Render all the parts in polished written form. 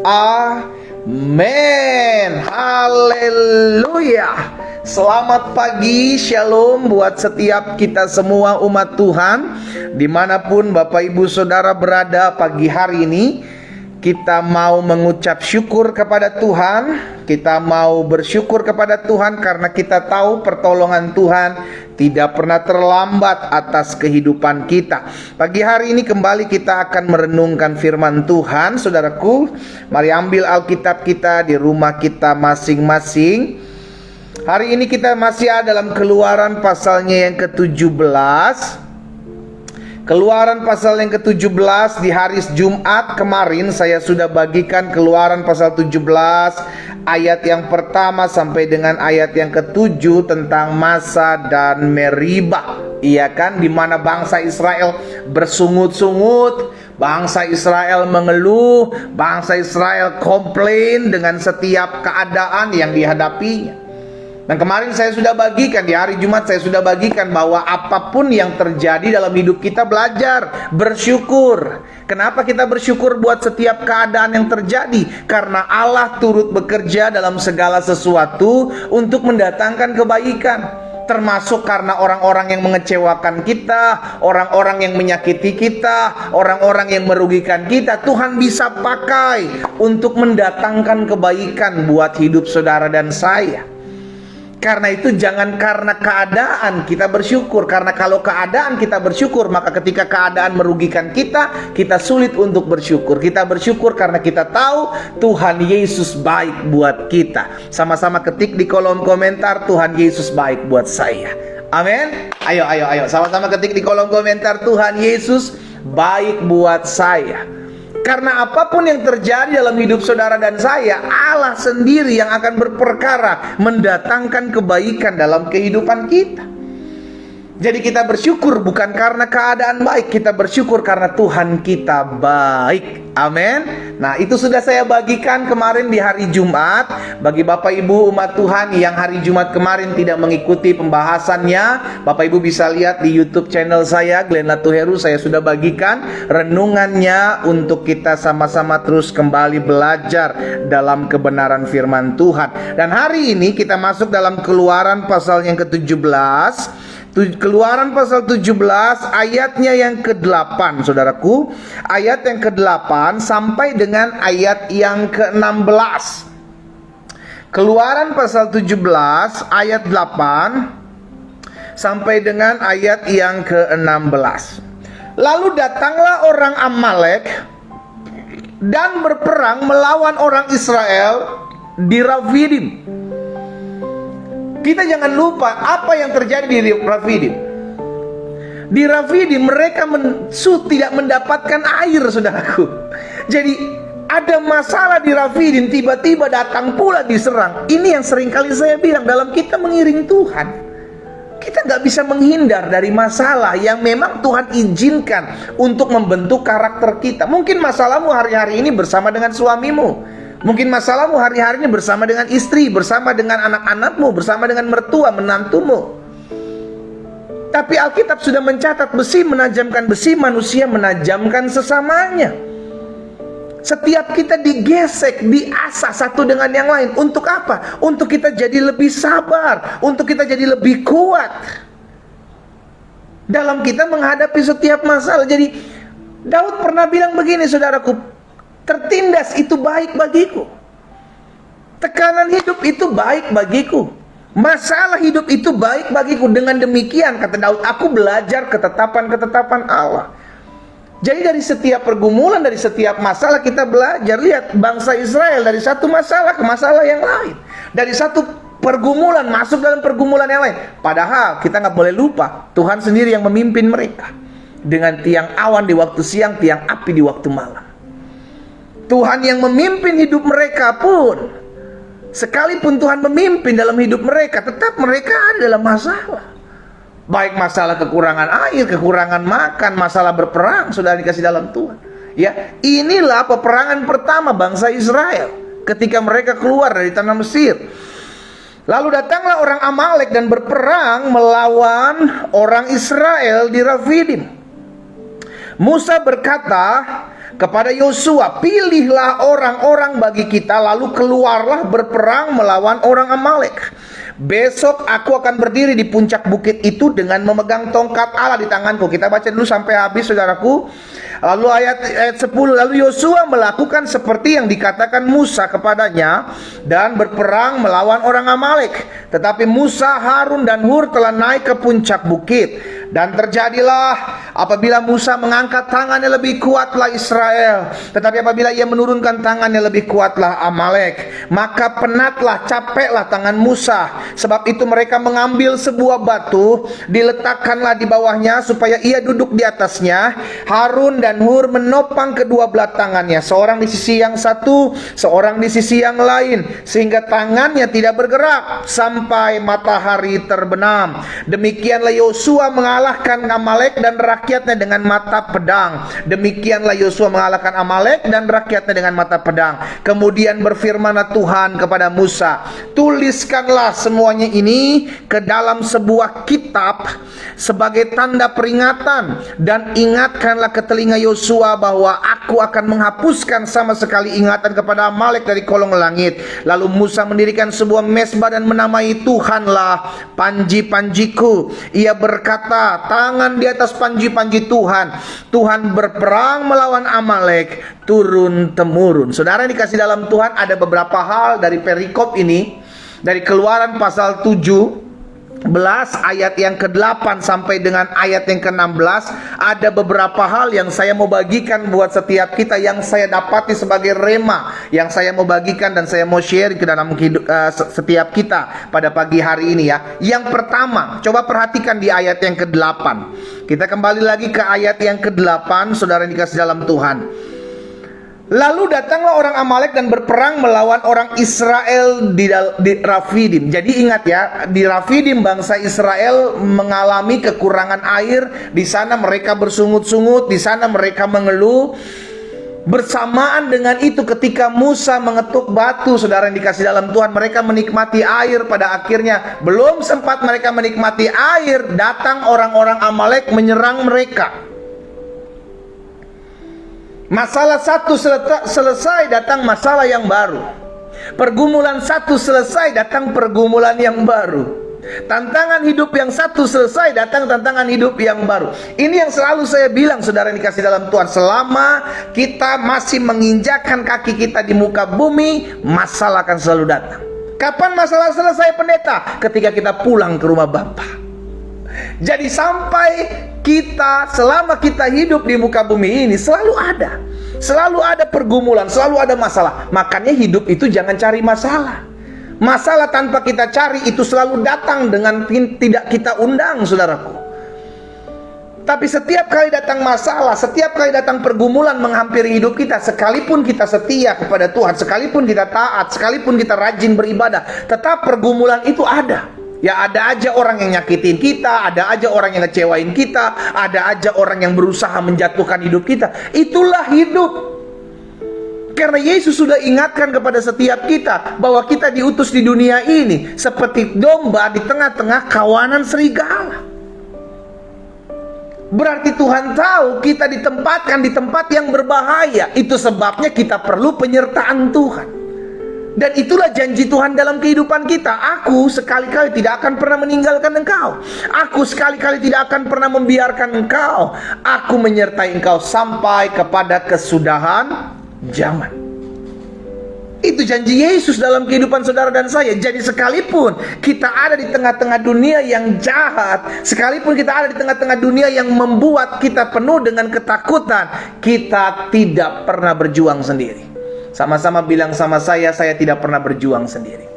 Amin. Haleluya. Selamat pagi, shalom buat setiap kita semua umat Tuhan, dimanapun Bapak Ibu Saudara berada pagi hari ini. Kita mau mengucap syukur kepada Tuhan. Kita mau bersyukur kepada Tuhan karena kita tahu pertolongan Tuhan tidak pernah terlambat atas kehidupan kita. Pagi hari ini kembali kita akan merenungkan firman Tuhan. Saudaraku, mari ambil Alkitab kita di rumah kita masing-masing. Hari ini kita masih ada dalam Keluaran pasalnya yang ke-17. Keluaran pasal yang ke-17 di hari Jumat kemarin saya sudah bagikan Keluaran pasal 17 ayat yang pertama sampai dengan ayat yang ke-7 tentang Massa dan Meribah. Iya kan, di mana bangsa Israel bersungut-sungut, bangsa Israel mengeluh, bangsa Israel komplain dengan setiap keadaan yang dihadapinya. Dan kemarin saya sudah bagikan, di hari Jumat saya sudah bagikan bahwa apapun yang terjadi dalam hidup kita, belajar bersyukur. Kenapa kita bersyukur buat setiap keadaan yang terjadi? Karena Allah turut bekerja dalam segala sesuatu untuk mendatangkan kebaikan. Termasuk karena orang-orang yang mengecewakan kita, orang-orang yang menyakiti kita, orang-orang yang merugikan kita, Tuhan bisa pakai untuk mendatangkan kebaikan buat hidup saudara dan saya. Karena itu jangan karena keadaan kita bersyukur. Karena kalau keadaan kita bersyukur, maka ketika keadaan merugikan kita, kita sulit untuk bersyukur. Kita bersyukur karena kita tahu Tuhan Yesus baik buat kita. Sama-sama ketik di kolom komentar, Tuhan Yesus baik buat saya. Amin. Ayo. Sama-sama ketik di kolom komentar, Tuhan Yesus baik buat saya. Karena apapun yang terjadi dalam hidup saudara dan saya, Allah sendiri yang akan berperkara mendatangkan kebaikan dalam kehidupan kita. Jadi kita bersyukur bukan karena keadaan baik, kita bersyukur karena Tuhan kita baik. Amin. Nah, itu sudah saya bagikan kemarin di hari Jumat. Bagi Bapak Ibu umat Tuhan yang hari Jumat kemarin tidak mengikuti pembahasannya, Bapak Ibu bisa lihat di YouTube channel saya, Glenn Latuheru. Saya sudah bagikan renungannya untuk kita sama-sama terus kembali belajar dalam kebenaran firman Tuhan. Dan hari ini kita masuk dalam Keluaran pasal yang ke-17. Keluaran pasal 17 ayatnya yang ke-8, saudaraku. Ayat yang ke-8 sampai dengan ayat yang ke-16. Keluaran pasal 17 ayat 8 sampai dengan ayat yang ke-16. Lalu datanglah orang Amalek dan berperang melawan orang Israel di Rafidim. Kita jangan lupa apa yang terjadi di Rafidim. Di Rafidim mereka tidak mendapatkan air, saudaraku. Jadi ada masalah di Rafidim, tiba-tiba datang pula diserang. Ini yang seringkali saya bilang dalam kita mengiring Tuhan. Kita nggak bisa menghindar dari masalah yang memang Tuhan izinkan untuk membentuk karakter kita. Mungkin masalahmu hari-hari ini bersama dengan suamimu. Mungkin masalahmu hari-hari ini bersama dengan istri, bersama dengan anak-anakmu, bersama dengan mertua, menantumu. Tapi Alkitab sudah mencatat besi menajamkan besi, manusia menajamkan sesamanya. Setiap kita digesek, diasah satu dengan yang lain. Untuk apa? Untuk kita jadi lebih sabar, untuk kita jadi lebih kuat dalam kita menghadapi setiap masalah. Jadi Daud pernah bilang begini, saudaraku, tertindas itu baik bagiku. Tekanan hidup itu baik bagiku. Masalah hidup itu baik bagiku. Dengan demikian, kata Daud, aku belajar ketetapan-ketetapan Allah. Jadi dari setiap pergumulan, dari setiap masalah kita belajar. Lihat bangsa Israel dari satu masalah ke masalah yang lain. Dari satu pergumulan masuk dalam pergumulan yang lain. Padahal kita nggak boleh lupa, Tuhan sendiri yang memimpin mereka. Dengan tiang awan di waktu siang, tiang api di waktu malam. Tuhan yang memimpin hidup mereka pun, sekalipun Tuhan memimpin dalam hidup mereka, tetap mereka ada dalam masalah. Baik masalah kekurangan air, kekurangan makan, masalah berperang, sudah dikasih dalam Tuhan. Ya, inilah peperangan pertama bangsa Israel ketika mereka keluar dari tanah Mesir. Lalu datanglah orang Amalek dan berperang melawan orang Israel di Rafidim. Musa berkata kepada Yosua, pilihlah orang-orang bagi kita, lalu keluarlah berperang melawan orang Amalek. Besok aku akan berdiri di puncak bukit itu dengan memegang tongkat Allah di tanganku. Kita baca dulu sampai habis, saudaraku. Lalu ayat 10, lalu Yosua melakukan seperti yang dikatakan Musa kepadanya dan berperang melawan orang Amalek. Tetapi Musa, Harun dan Hur telah naik ke puncak bukit. Dan terjadilah apabila Musa mengangkat tangannya, lebih kuatlah Israel. Tetapi apabila ia menurunkan tangannya, lebih kuatlah Amalek. Maka penatlah, capeklah tangan Musa. Sebab itu mereka mengambil sebuah batu, diletakkanlah di bawahnya supaya ia duduk di atasnya. Harun dan Hur menopang kedua belah tangannya, seorang di sisi yang satu, seorang di sisi yang lain, sehingga tangannya tidak bergerak sampai matahari terbenam. Demikianlah Yosua mengalahkan Amalek dan rakyatnya dengan mata pedang. Demikianlah Yosua mengalahkan Amalek dan rakyatnya dengan mata pedang. Kemudian berfirmanlah Tuhan kepada Musa, tuliskanlah semuanya ini ke dalam sebuah kitab sebagai tanda peringatan, dan ingatkanlah ke telinga Yosua bahwa aku akan menghapuskan sama sekali ingatan kepada Amalek dari kolong langit. Lalu Musa mendirikan sebuah mezbah dan menamai Tuhanlah panji-panjiku. Ia berkata, tangan di atas panji-panji Tuhan. Tuhan berperang melawan Amalek turun temurun. Saudara yang dikasih dalam Tuhan, ada beberapa hal dari perikop ini, dari Keluaran pasal 17 ayat yang ke-8 sampai dengan ayat yang ke-16, ada beberapa hal yang saya mau bagikan buat setiap kita, yang saya dapati sebagai rema, yang saya mau bagikan dan saya mau share ke dalam setiap kita pada pagi hari ini ya. Yang pertama, coba perhatikan di ayat yang ke-8. Kita kembali lagi ke ayat yang ke-8, saudara yang dikasih dalam Tuhan. Lalu datanglah orang Amalek dan berperang melawan orang Israel di Rafidim. Jadi ingat ya, di Rafidim bangsa Israel mengalami kekurangan air. Di sana mereka bersungut-sungut, di sana mereka mengeluh. Bersamaan dengan itu, ketika Musa mengetuk batu, saudara yang dikasih dalam Tuhan, mereka menikmati air. Pada akhirnya, belum sempat mereka menikmati air, datang orang-orang Amalek menyerang mereka. Masalah satu selesai, datang masalah yang baru. Pergumulan satu selesai, datang pergumulan yang baru. Tantangan hidup yang satu selesai, datang tantangan hidup yang baru. Ini yang selalu saya bilang, saudara yang dikasih dalam Tuhan, selama kita masih menginjakkan kaki kita di muka bumi, masalah akan selalu datang. Kapan masalah selesai, pendeta? Ketika kita pulang ke rumah Bapa. Jadi sampai selama kita hidup di muka bumi ini, selalu ada pergumulan, selalu ada masalah. Makanya hidup itu jangan cari masalah. Masalah tanpa kita cari itu selalu datang dengan tidak kita undang, saudaraku. Tapi setiap kali datang masalah, setiap kali datang pergumulan menghampiri hidup kita, sekalipun kita setia kepada Tuhan, sekalipun kita taat, sekalipun kita rajin beribadah, tetap pergumulan itu ada. Ya, ada aja orang yang nyakitin kita, ada aja orang yang ngecewain kita, ada aja orang yang berusaha menjatuhkan hidup kita. Itulah hidup. Karena Yesus sudah ingatkan kepada setiap kita bahwa kita diutus di dunia ini seperti domba di tengah-tengah kawanan serigala. Berarti Tuhan tahu kita ditempatkan di tempat yang berbahaya. Itu sebabnya kita perlu penyertaan Tuhan. Dan itulah janji Tuhan dalam kehidupan kita. Aku sekali-kali tidak akan pernah meninggalkan engkau. Aku sekali-kali tidak akan pernah membiarkan engkau. Aku menyertai engkau sampai kepada kesudahan zaman. Itu janji Yesus dalam kehidupan saudara dan saya. Jadi sekalipun kita ada di tengah-tengah dunia yang jahat, sekalipun kita ada di tengah-tengah dunia yang membuat kita penuh dengan ketakutan, kita tidak pernah berjuang sendiri. Sama-sama bilang sama saya tidak pernah berjuang sendiri.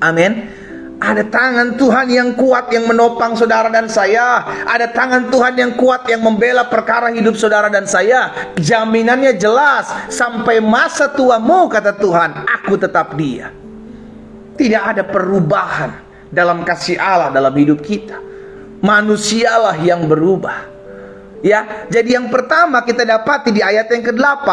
Amin. Ada tangan Tuhan yang kuat yang menopang saudara dan saya. Ada tangan Tuhan yang kuat yang membela perkara hidup saudara dan saya. Jaminannya jelas, sampai masa tuamu, kata Tuhan, aku tetap Dia. Tidak ada perubahan dalam kasih Allah dalam hidup kita. Manusialah yang berubah. Ya, jadi yang pertama kita dapati di ayat yang ke-8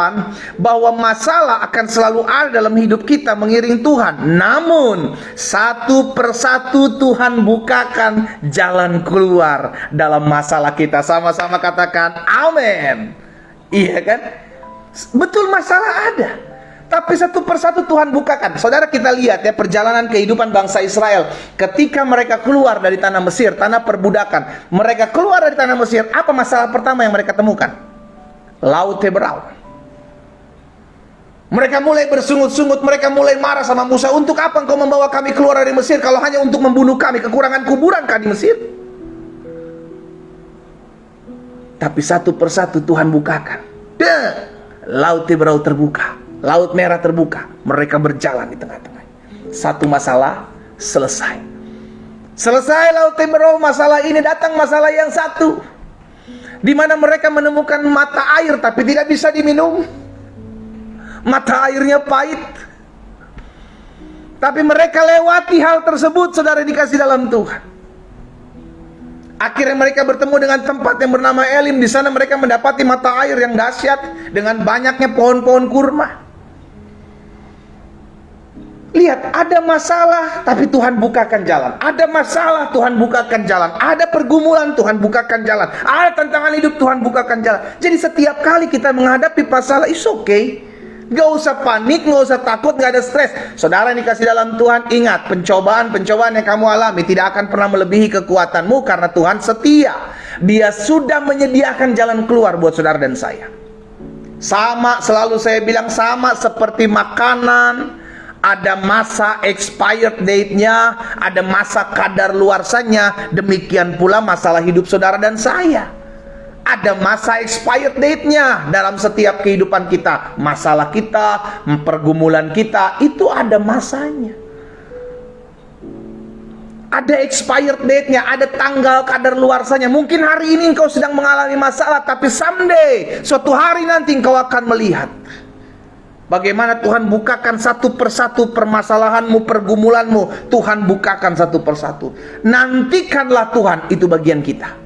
bahwa masalah akan selalu ada dalam hidup kita mengiring Tuhan. Namun satu persatu Tuhan bukakan jalan keluar dalam masalah kita. Sama-sama katakan amin. Iya kan? Betul, masalah ada. Tapi satu persatu Tuhan bukakan. Saudara, kita lihat ya perjalanan kehidupan bangsa Israel. Ketika mereka keluar dari tanah Mesir, tanah perbudakan. Mereka keluar dari tanah Mesir, apa masalah pertama yang mereka temukan? Laut Teberau. Mereka mulai bersungut-sungut, mereka mulai marah sama Musa. Untuk apa engkau membawa kami keluar dari Mesir kalau hanya untuk membunuh kami? Kekurangan kuburan kah di Mesir? Tapi satu persatu Tuhan bukakan. Laut Teberau terbuka. Laut Merah terbuka, mereka berjalan di tengah-tengah. Satu masalah selesai. Selesai Laut Teberau, masalah ini datang masalah yang satu, di mana mereka menemukan mata air tapi tidak bisa diminum. Mata airnya pahit. Tapi mereka lewati hal tersebut, saudara dikasih dalam Tuhan. Akhirnya mereka bertemu dengan tempat yang bernama Elim. Di sana mereka mendapati mata air yang dahsyat dengan banyaknya pohon-pohon kurma. Lihat, ada masalah tapi Tuhan bukakan jalan. Ada masalah, Tuhan bukakan jalan. Ada pergumulan, Tuhan bukakan jalan. Ada tantangan hidup, Tuhan bukakan jalan. Jadi setiap kali kita menghadapi masalah, it's okay. Gak usah panik, gak usah takut, gak ada stres. Saudara yang dikasih dalam Tuhan, ingat, pencobaan-pencobaan yang kamu alami tidak akan pernah melebihi kekuatanmu, karena Tuhan setia. Dia sudah menyediakan jalan keluar buat saudara dan saya. Sama, selalu saya bilang, sama seperti makanan. Ada masa expired date-nya, ada masa kadaluarsanya. Demikian pula masalah hidup saudara dan saya. Ada masa expired date-nya dalam setiap kehidupan kita. Masalah kita, pergumulan kita, itu ada masanya. Ada expired date-nya, ada tanggal kadaluarsanya. Mungkin hari ini engkau sedang mengalami masalah, tapi someday, suatu hari nanti engkau akan melihat bagaimana Tuhan bukakan satu persatu permasalahanmu, pergumulanmu. Tuhan bukakan satu persatu. Nantikanlah Tuhan, itu bagian kita.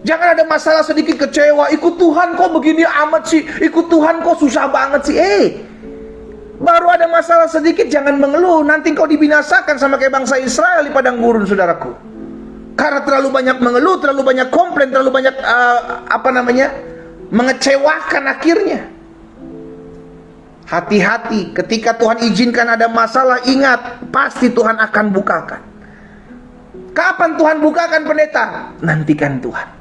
Jangan ada masalah sedikit kecewa. Ikut Tuhan kok begini amat sih. Ikut Tuhan kok susah banget sih. Baru ada masalah sedikit jangan mengeluh. Nanti kau dibinasakan sama kayak bangsa Israel di padang gurun, saudaraku. Karena terlalu banyak mengeluh, terlalu banyak komplain, terlalu banyak mengecewakan akhirnya. Hati-hati, ketika Tuhan izinkan ada masalah, ingat, pasti Tuhan akan bukakan. Kapan Tuhan bukakan, pendeta? Nantikan Tuhan.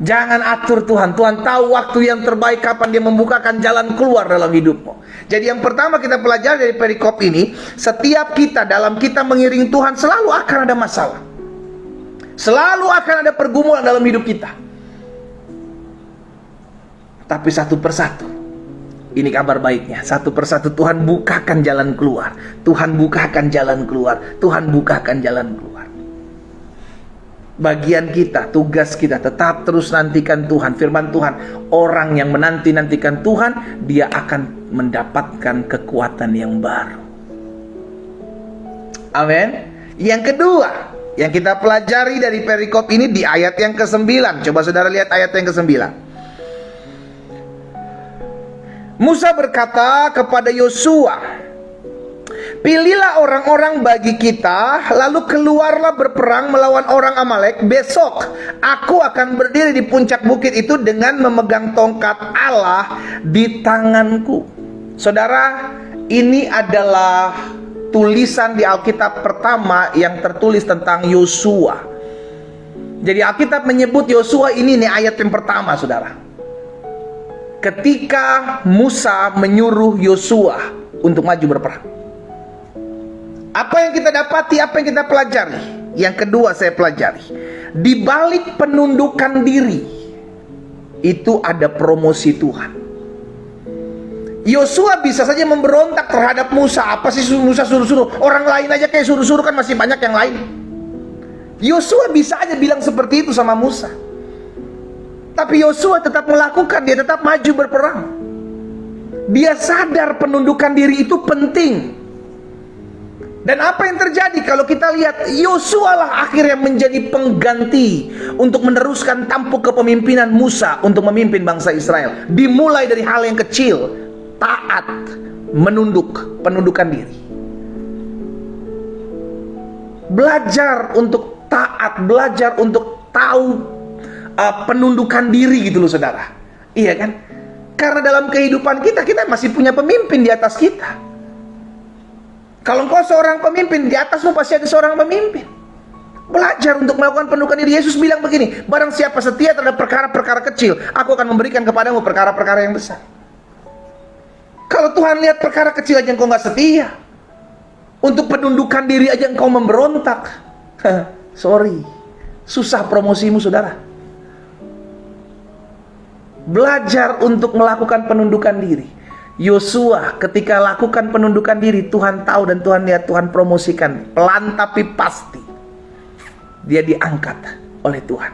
Jangan atur Tuhan. Tuhan tahu waktu yang terbaik kapan Dia membukakan jalan keluar dalam hidupmu. Jadi yang pertama kita pelajari dari perikop ini, setiap kita dalam kita mengiring Tuhan selalu akan ada masalah. Selalu akan ada pergumulan dalam hidup kita. Tapi satu persatu, ini kabar baiknya, satu persatu Tuhan bukakan jalan keluar. Tuhan bukakan jalan keluar. Tuhan bukakan jalan keluar. Bagian kita, tugas kita, tetap terus nantikan Tuhan. Firman Tuhan, orang yang menanti-nantikan Tuhan, dia akan mendapatkan kekuatan yang baru. Amin. Yang kedua, yang kita pelajari dari perikop ini di ayat yang ke-9. Coba saudara lihat ayat yang ke-9. Musa berkata kepada Yosua, pilihlah orang-orang bagi kita, lalu keluarlah berperang melawan orang Amalek. Besok aku akan berdiri di puncak bukit itu dengan memegang tongkat Allah di tanganku. Saudara, ini adalah tulisan di Alkitab pertama yang tertulis tentang Yosua. Jadi Alkitab menyebut Yosua ini ayat yang pertama, saudara. Ketika Musa menyuruh Yosua untuk maju berperang. Apa yang kita dapati, apa yang kita pelajari? Yang kedua saya pelajari, di balik penundukan diri itu ada promosi Tuhan. Yosua bisa saja memberontak terhadap Musa. Apa sih Musa suruh-suruh? Orang lain aja kayak suruh-suruh, kan masih banyak yang lain. Yosua bisa aja bilang seperti itu sama Musa. Tapi Yosua tetap melakukan, dia tetap maju berperang. Dia sadar penundukan diri itu penting. Dan apa yang terjadi kalau kita lihat, Yosua lah akhirnya menjadi pengganti untuk meneruskan tampuk kepemimpinan Musa untuk memimpin bangsa Israel. Dimulai dari hal yang kecil, taat, penundukan diri. Belajar untuk taat, belajar untuk tahu penundukan diri gitu loh saudara. Iya kan? Karena dalam kehidupan kita masih punya pemimpin di atas kita. Kalau engkau seorang pemimpin, di atasmu pasti ada seorang pemimpin. Belajar untuk melakukan penundukan diri. Yesus bilang begini, barang siapa setia terhadap perkara-perkara kecil, aku akan memberikan kepadamu perkara-perkara yang besar. Kalau Tuhan lihat perkara kecil aja engkau gak setia, untuk penundukan diri aja engkau memberontak, sorry, susah promosimu saudara. Belajar untuk melakukan penundukan diri. Yosua ketika lakukan penundukan diri, Tuhan tahu dan Tuhan lihat, Tuhan promosikan. Pelan tapi pasti dia diangkat oleh Tuhan.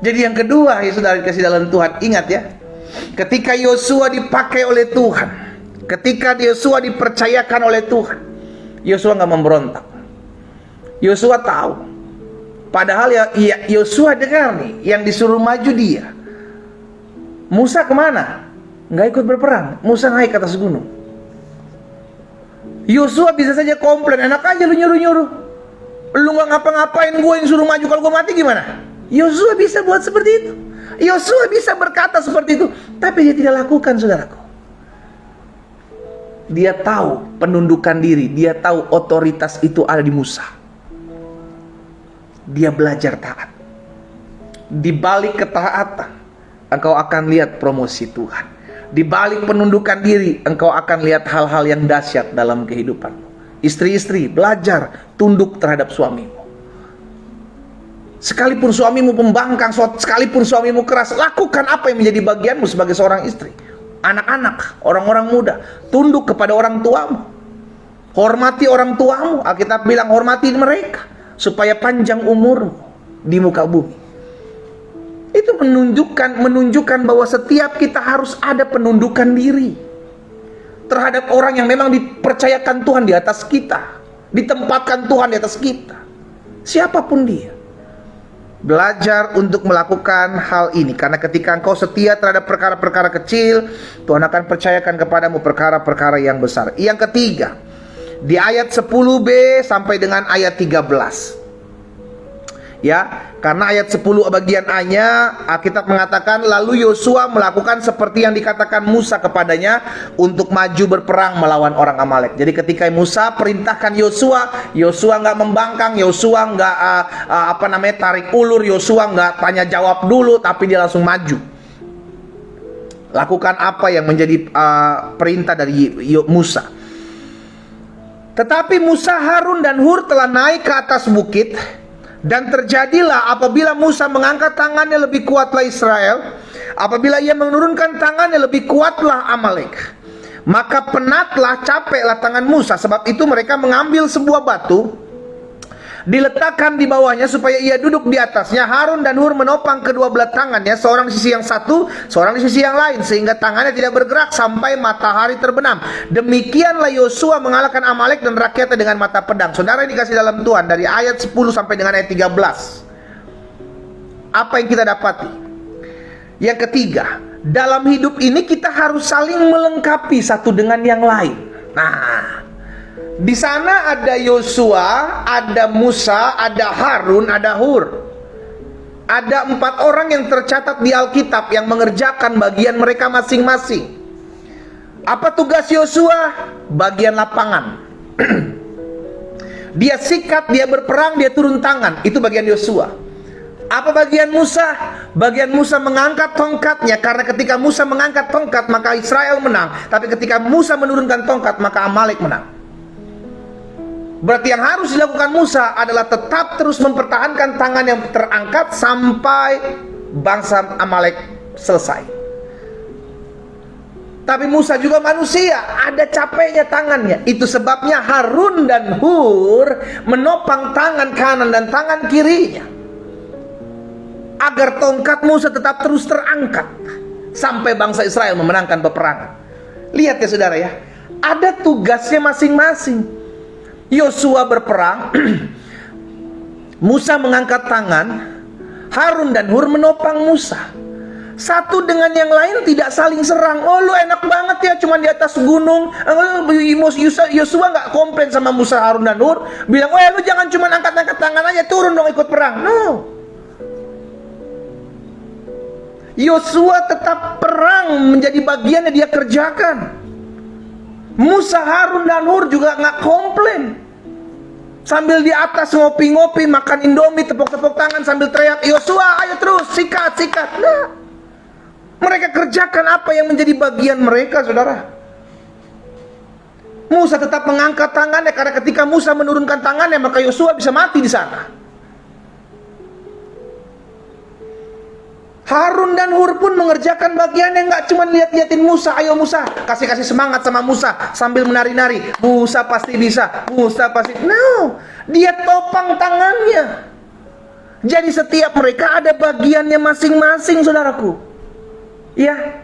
Jadi yang kedua ya saudara kasih dalam Tuhan, ingat ya, ketika Yosua dipakai oleh Tuhan, ketika Yosua dipercayakan oleh Tuhan, Yosua gak memberontak. Yosua tahu, padahal ya Yosua dengar nih, yang disuruh maju dia. Musa kemana? Nggak ikut berperang. Musa naik ke atas gunung. Yosua bisa saja komplain, enak aja lu nyuruh-nyuruh, lu nggak ngapa-ngapain, gue yang suruh maju, kalau gue mati gimana? Yosua bisa buat seperti itu. Yosua bisa berkata seperti itu, tapi dia tidak lakukan saudaraku. Dia tahu penundukan diri, dia tahu otoritas itu ada di Musa. Dia belajar taat. Di balik ketaatan, engkau akan lihat promosi Tuhan. Di balik penundukan diri, engkau akan lihat hal-hal yang dahsyat dalam kehidupanmu. Istri-istri, belajar tunduk terhadap suamimu. Sekalipun suamimu pembangkang, sekalipun suamimu keras, lakukan apa yang menjadi bagianmu sebagai seorang istri. Anak-anak, orang-orang muda, tunduk kepada orang tuamu. Hormati orang tuamu. Alkitab bilang hormati mereka, supaya panjang umurmu di muka bumi. Itu menunjukkan bahwa setiap kita harus ada penundukan diri terhadap orang yang memang dipercayakan Tuhan di atas kita, ditempatkan Tuhan di atas kita, siapapun dia. Belajar untuk melakukan hal ini, karena ketika engkau setia terhadap perkara-perkara kecil, Tuhan akan percayakan kepadamu perkara-perkara yang besar. Yang ketiga, di ayat 10b sampai dengan ayat 13. Ya, karena ayat 10 bagian A-nya Alkitab mengatakan, lalu Yosua melakukan seperti yang dikatakan Musa kepadanya untuk maju berperang melawan orang Amalek. Jadi ketika Musa perintahkan Yosua, Yosua nggak membangkang, Yosua nggak tarik ulur, Yosua nggak tanya jawab dulu, tapi dia langsung maju. Lakukan apa yang menjadi perintah dari Musa. Tetapi Musa, Harun dan Hur telah naik ke atas bukit. Dan terjadilah apabila Musa mengangkat tangannya, lebih kuatlah Israel. Apabila ia menurunkan tangannya, lebih kuatlah Amalek. Maka penatlah, capeklah tangan Musa. Sebab itu mereka mengambil sebuah batu, diletakkan di bawahnya supaya ia duduk di atasnya. Harun dan Hur menopang kedua belah tangannya, seorang di sisi yang satu, seorang di sisi yang lain, sehingga tangannya tidak bergerak sampai matahari terbenam. Demikianlah Yosua mengalahkan Amalek dan rakyatnya dengan mata pedang. Saudara yang dikasih dalam Tuhan, dari ayat 10 sampai dengan ayat 13, apa yang kita dapati? Yang ketiga, dalam hidup ini kita harus saling melengkapi satu dengan yang lain. Nah, di sana ada Yosua, ada Musa, ada Harun, ada Hur. Ada 4 orang yang tercatat di Alkitab yang mengerjakan bagian mereka masing-masing. Apa tugas Yosua? Bagian lapangan. Dia sikat, dia berperang, dia turun tangan. Itu bagian Yosua. Apa bagian Musa? Bagian Musa mengangkat tongkatnya, karena ketika Musa mengangkat tongkat maka Israel menang. Tapi ketika Musa menurunkan tongkat maka Amalek menang. Berarti yang harus dilakukan Musa adalah tetap terus mempertahankan tangan yang terangkat sampai bangsa Amalek selesai. Tapi Musa juga manusia, ada capeknya tangannya. Itu sebabnya Harun dan Hur menopang tangan kanan dan tangan kirinya, agar tongkat Musa tetap terus terangkat sampai bangsa Israel memenangkan peperangan. Lihat ya saudara ya, ada tugasnya masing-masing. Yosua berperang, Musa mengangkat tangan, Harun dan Hur menopang Musa. Satu dengan yang lain tidak saling serang. Oh lu enak banget ya, cuma di atas gunung. Yosua nggak komplain sama Musa, Harun dan Hur, bilang, lu jangan cuma angkat-angkat tangan aja, turun dong ikut perang. No. Yosua tetap perang menjadi bagiannya dia kerjakan. Musa, Harun, dan Hur juga nggak komplain. Sambil di atas ngopi-ngopi, makan Indomie, tepuk-tepuk tangan sambil teriak, Yosua ayo terus, sikat. Nah, mereka kerjakan apa yang menjadi bagian mereka, saudara. Musa tetap mengangkat tangannya, karena ketika Musa menurunkan tangannya, maka Yosua bisa mati di sana. Harun dan Hur pun mengerjakan bagiannya, nggak cuma lihat-liatin Musa, ayo Musa, kasih semangat sama Musa sambil menari-nari. Musa pasti bisa, Musa pasti. No, dia topang tangannya. Jadi setiap mereka ada bagiannya masing-masing, saudaraku. Ya,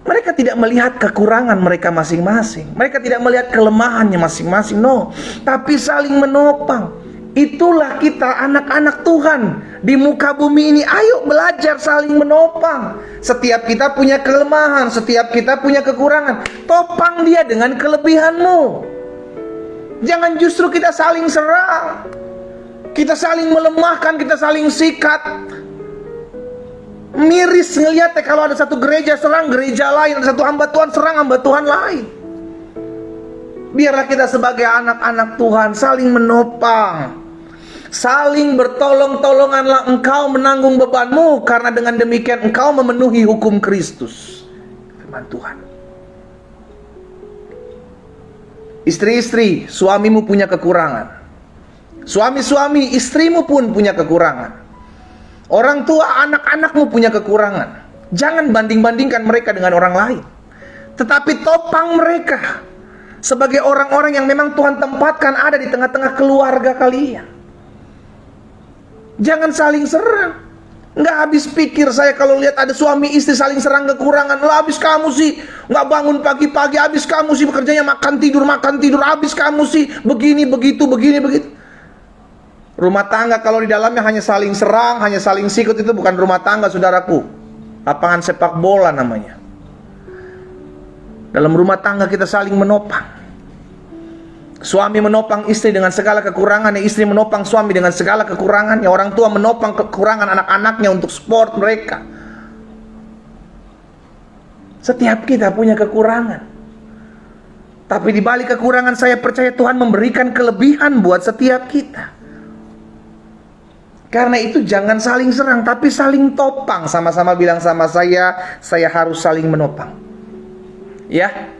mereka tidak melihat kekurangan mereka masing-masing. Mereka tidak melihat kelemahannya masing-masing. No, tapi saling menopang. Itulah kita anak-anak Tuhan di muka bumi ini. Ayo belajar saling menopang. Setiap kita punya kelemahan, setiap kita punya kekurangan. Topang dia dengan kelebihanmu. Jangan justru kita saling serang, kita saling melemahkan, kita saling sikat. Miris ngeliatnya kalau ada satu gereja serang gereja lain, ada satu hamba Tuhan serang hamba Tuhan lain. Biarlah kita sebagai anak-anak Tuhan saling menopang, saling bertolong-tolonganlah. Engkau menanggung bebanmu, karena dengan demikian engkau memenuhi hukum Kristus. Firman Tuhan. Istri-istri, suamimu punya kekurangan. Suami-suami, istrimu pun punya kekurangan. Orang tua, anak-anakmu punya kekurangan. Jangan banding-bandingkan mereka dengan orang lain, tetapi topang mereka sebagai orang-orang yang memang Tuhan tempatkan ada di tengah-tengah keluarga kalian. Jangan saling serang. Nggak habis pikir saya kalau lihat ada suami istri saling serang kekurangan. Lah, habis kamu sih nggak bangun pagi-pagi, habis kamu sih bekerjanya makan tidur, habis kamu sih begini begitu. Rumah tangga kalau di dalamnya hanya saling serang, hanya saling sikut, itu bukan rumah tangga, saudaraku. Lapangan sepak bola namanya. Dalam rumah tangga kita saling menopang. Suami menopang istri dengan segala kekurangannya, istri menopang suami dengan segala kekurangannya, orang tua menopang kekurangan anak-anaknya untuk sport mereka. Setiap kita punya kekurangan, tapi di balik kekurangan saya percaya Tuhan memberikan kelebihan buat setiap kita. Karena itu jangan saling serang, tapi saling topang. Sama-sama bilang sama saya harus saling menopang. Ya,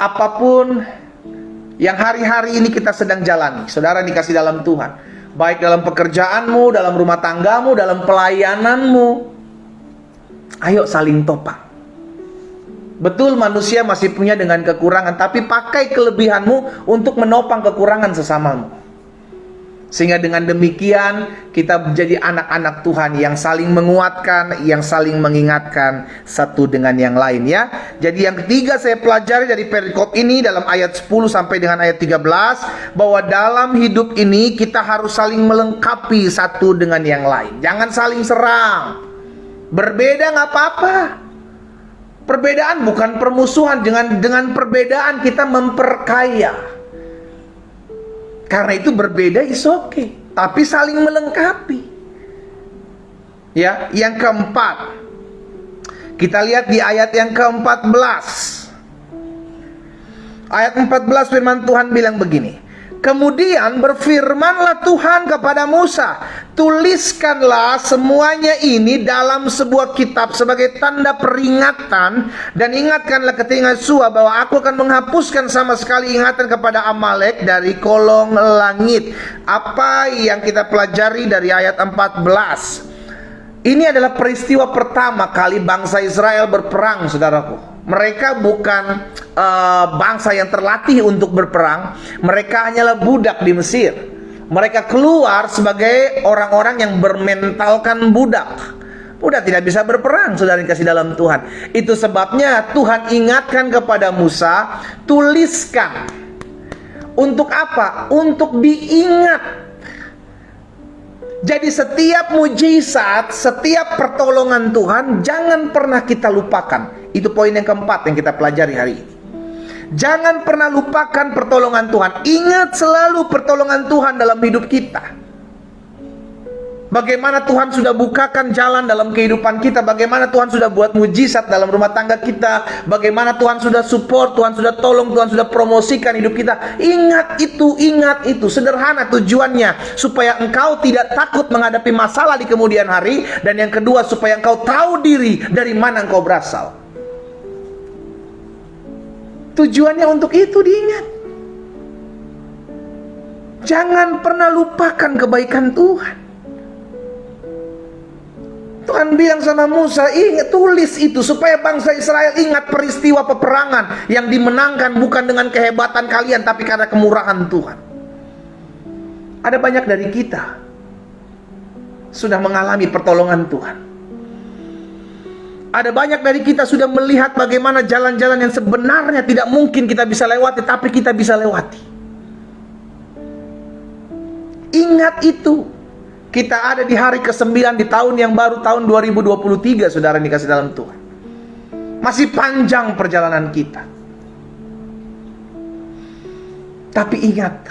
apapun yang hari-hari ini kita sedang jalani, saudara dikasih dalam Tuhan, baik dalam pekerjaanmu, dalam rumah tanggamu, dalam pelayananmu, ayo saling topang. Betul, manusia masih punya dengan kekurangan, tapi pakai kelebihanmu untuk menopang kekurangan sesamamu. Sehingga dengan demikian kita menjadi anak-anak Tuhan yang saling menguatkan, yang saling mengingatkan satu dengan yang lain, ya. Jadi yang ketiga saya pelajari dari perikop ini dalam ayat 10 sampai dengan ayat 13, bahwa dalam hidup ini kita harus saling melengkapi satu dengan yang lain. Jangan saling serang. Berbeda nggak apa-apa. Perbedaan bukan permusuhan. Dengan perbedaan kita memperkaya. Karena itu berbeda is okay, tapi saling melengkapi. Ya, yang keempat, kita lihat di ayat yang ke-14. Ayat 14 firman Tuhan bilang begini. Kemudian berfirmanlah Tuhan kepada Musa, tuliskanlah semuanya ini dalam sebuah kitab sebagai tanda peringatan, dan ingatkanlah ketika Yosua bahwa aku akan menghapuskan sama sekali ingatan kepada Amalek dari kolong langit. Apa yang kita pelajari dari ayat 14? Ini adalah peristiwa pertama kali bangsa Israel berperang, saudaraku. Mereka bukan bangsa yang terlatih untuk berperang. Mereka hanyalah budak di Mesir. Mereka keluar sebagai orang-orang yang bermentalkan budak. Budak tidak bisa berperang, saudara yang kasih dalam Tuhan. Itu sebabnya Tuhan ingatkan kepada Musa, tuliskan. Untuk apa? Untuk diingat. Jadi setiap mujizat, setiap pertolongan Tuhan jangan pernah kita lupakan. Itu poin yang keempat yang kita pelajari hari ini. Jangan pernah lupakan pertolongan Tuhan. Ingat selalu pertolongan Tuhan dalam hidup kita. Bagaimana Tuhan sudah bukakan jalan dalam kehidupan kita, bagaimana Tuhan sudah buat mujizat dalam rumah tangga kita, bagaimana Tuhan sudah support, Tuhan sudah tolong, Tuhan sudah promosikan hidup kita. Ingat itu, sederhana tujuannya, supaya engkau tidak takut menghadapi masalah di kemudian hari, dan yang kedua supaya engkau tahu diri dari mana engkau berasal. Tujuannya untuk itu diingat. Jangan pernah lupakan kebaikan Tuhan. Tuhan bilang sama Musa, ingat, tulis itu supaya bangsa Israel ingat peristiwa peperangan yang dimenangkan bukan dengan kehebatan kalian, tapi karena kemurahan Tuhan. Ada banyak dari kita sudah mengalami pertolongan Tuhan. Ada banyak dari kita sudah melihat bagaimana jalan-jalan yang sebenarnya tidak mungkin kita bisa lewati, tapi kita bisa lewati. Ingat itu. Kita ada di hari ke-9 di tahun yang baru, tahun 2023, saudara dikasih dalam Tuhan. Masih panjang perjalanan kita. Tapi ingat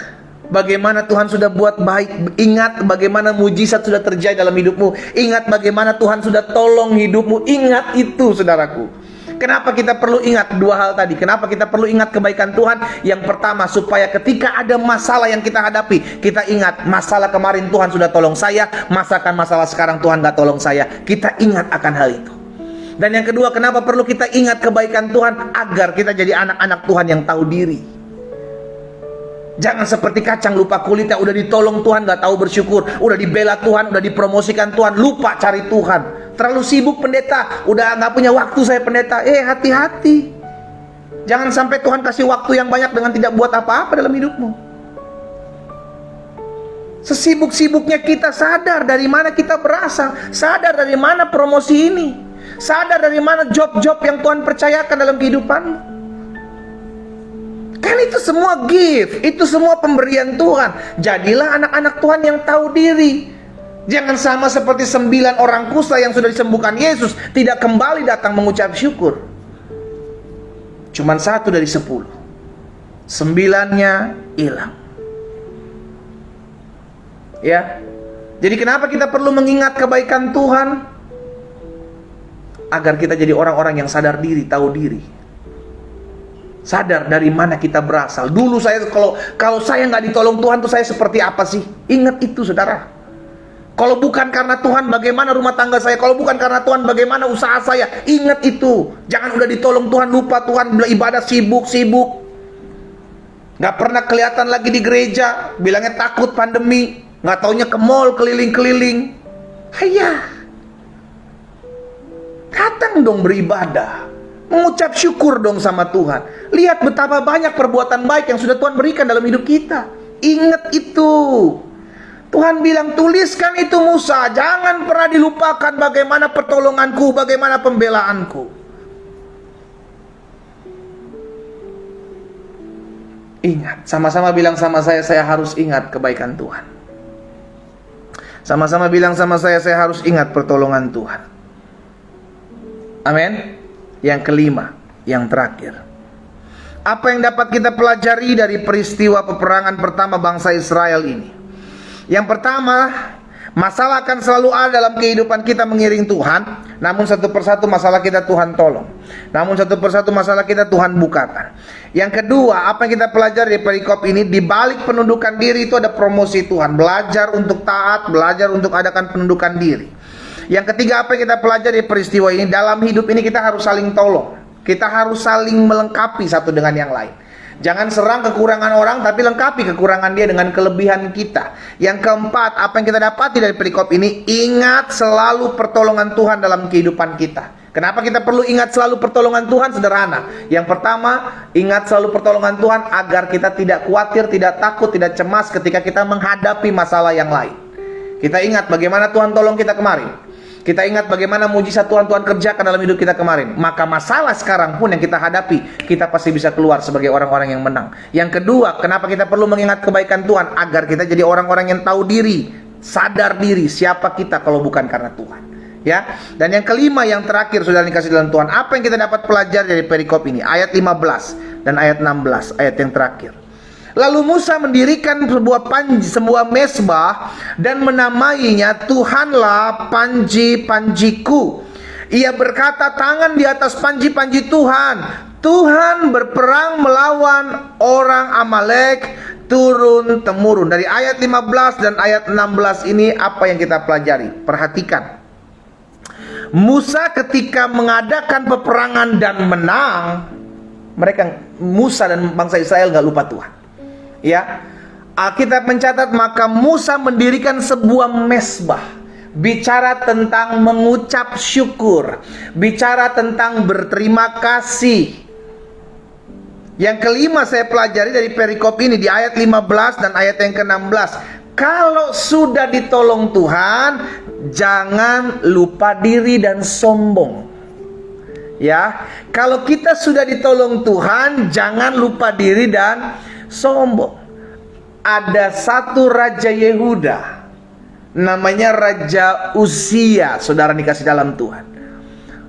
bagaimana Tuhan sudah buat baik. Ingat bagaimana mujizat sudah terjadi dalam hidupmu. Ingat bagaimana Tuhan sudah tolong hidupmu. Ingat itu, saudaraku. Kenapa kita perlu ingat dua hal tadi? Kenapa kita perlu ingat kebaikan Tuhan? Yang pertama, supaya ketika ada masalah yang kita hadapi, kita ingat masalah kemarin Tuhan sudah tolong saya, masakan masalah sekarang Tuhan gak tolong saya. Kita ingat akan hal itu. Dan yang kedua, kenapa perlu kita ingat kebaikan Tuhan? Agar kita jadi anak-anak Tuhan yang tahu diri. Jangan seperti kacang lupa kulitnya, udah ditolong Tuhan gak tahu bersyukur, udah dibela Tuhan, udah dipromosikan Tuhan, lupa cari Tuhan. Terlalu sibuk pendeta, udah gak punya waktu saya pendeta. Hati-hati. Jangan sampai Tuhan kasih waktu yang banyak dengan tidak buat apa-apa dalam hidupmu. Sesibuk-sibuknya kita, sadar dari mana kita berasal, sadar dari mana promosi ini, sadar dari mana job-job yang Tuhan percayakan dalam kehidupanmu. Kan itu semua gift, itu semua pemberian Tuhan. Jadilah anak-anak Tuhan yang tahu diri. Jangan sama seperti 9 orang kusta yang sudah disembuhkan Yesus, tidak kembali datang mengucap syukur. Cuman 1 dari 10. 9-nya hilang. Ya. Jadi kenapa kita perlu mengingat kebaikan Tuhan? Agar kita jadi orang-orang yang sadar diri, tahu diri. Sadar dari mana kita berasal. Dulu saya kalau saya nggak ditolong Tuhan tuh saya seperti apa sih? Ingat itu, saudara. Kalau bukan karena Tuhan, bagaimana rumah tangga saya? Kalau bukan karena Tuhan, bagaimana usaha saya? Ingat itu. Jangan udah ditolong Tuhan, lupa Tuhan, ibadah sibuk-sibuk. Gak pernah kelihatan lagi di gereja. Bilangnya takut pandemi. Gak taunya ke mall, keliling-keliling. Hayah. Datang dong beribadah. Mengucap syukur dong sama Tuhan. Lihat betapa banyak perbuatan baik yang sudah Tuhan berikan dalam hidup kita. Ingat itu. Tuhan bilang, tuliskan itu Musa. Jangan pernah dilupakan bagaimana pertolonganku, bagaimana pembelaanku. Ingat, sama-sama bilang sama saya harus ingat kebaikan Tuhan. Sama-sama bilang sama saya harus ingat pertolongan Tuhan. Amin. Yang kelima, yang terakhir. Apa yang dapat kita pelajari dari peristiwa peperangan pertama bangsa Israel ini? Yang pertama, masalah akan selalu ada dalam kehidupan kita mengiring Tuhan. Namun satu persatu masalah kita Tuhan tolong. Namun satu persatu masalah kita Tuhan bukakan. Yang kedua, apa yang kita pelajari dari perikop ini? Di balik penundukan diri itu ada promosi Tuhan. Belajar untuk taat, belajar untuk adakan penundukan diri. Yang ketiga, apa yang kita pelajari dari peristiwa ini? Dalam hidup ini kita harus saling tolong. Kita harus saling melengkapi satu dengan yang lain. Jangan serang kekurangan orang, tapi lengkapi kekurangan dia dengan kelebihan kita. Yang keempat, apa yang kita dapati dari perikop ini? Ingat selalu pertolongan Tuhan dalam kehidupan kita. Kenapa kita perlu ingat selalu pertolongan Tuhan? Sederhana. Yang pertama, ingat selalu pertolongan Tuhan agar kita tidak khawatir, tidak takut, tidak cemas ketika kita menghadapi masalah yang lain. Kita ingat bagaimana Tuhan tolong kita kemarin. Kita ingat bagaimana mujizat Tuhan kerjakan dalam hidup kita kemarin. Maka masalah sekarang pun yang kita hadapi, kita pasti bisa keluar sebagai orang-orang yang menang. Yang kedua, kenapa kita perlu mengingat kebaikan Tuhan? Agar kita jadi orang-orang yang tahu diri, sadar diri, siapa kita kalau bukan karena Tuhan. Ya. Dan yang kelima, yang terakhir, sudah dikasih dalam Tuhan. Apa yang kita dapat pelajari dari perikop ini? Ayat 15 dan ayat 16, ayat yang terakhir. Lalu Musa mendirikan sebuah mezbah dan menamainya Tuhanlah panji-panjiku. Ia berkata, tangan di atas panji-panji Tuhan. Tuhan berperang melawan orang Amalek turun-temurun. Dari ayat 15 dan ayat 16 ini apa yang kita pelajari? Perhatikan. Musa ketika mengadakan peperangan dan menang, Musa dan bangsa Israel gak lupa Tuhan. Ya, Alkitab mencatat maka Musa mendirikan sebuah mezbah, bicara tentang mengucap syukur, bicara tentang berterima kasih. Yang kelima saya pelajari dari perikop ini di ayat 15 dan ayat yang ke-16. Kalau sudah ditolong Tuhan, jangan lupa diri dan sombong. Ya, kalau kita sudah ditolong Tuhan, jangan lupa diri dan sombong. Ada satu raja Yehuda, namanya Raja Uzia, saudara dikasih dalam Tuhan.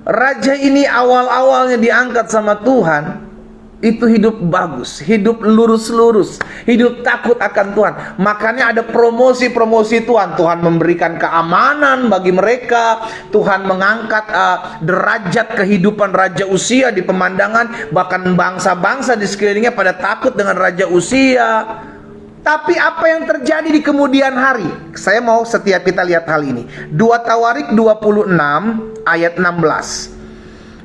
Raja ini awal-awalnya diangkat sama Tuhan, itu hidup bagus, hidup lurus-lurus, hidup takut akan Tuhan. Makanya ada promosi-promosi Tuhan. Tuhan memberikan keamanan bagi mereka. Tuhan mengangkat derajat kehidupan Raja Uzia di pemandangan. Bahkan bangsa-bangsa di sekelilingnya pada takut dengan Raja Uzia. Tapi apa yang terjadi di kemudian hari? Saya mau setiap kita lihat hal ini. 2 Tawarik 26 ayat 16.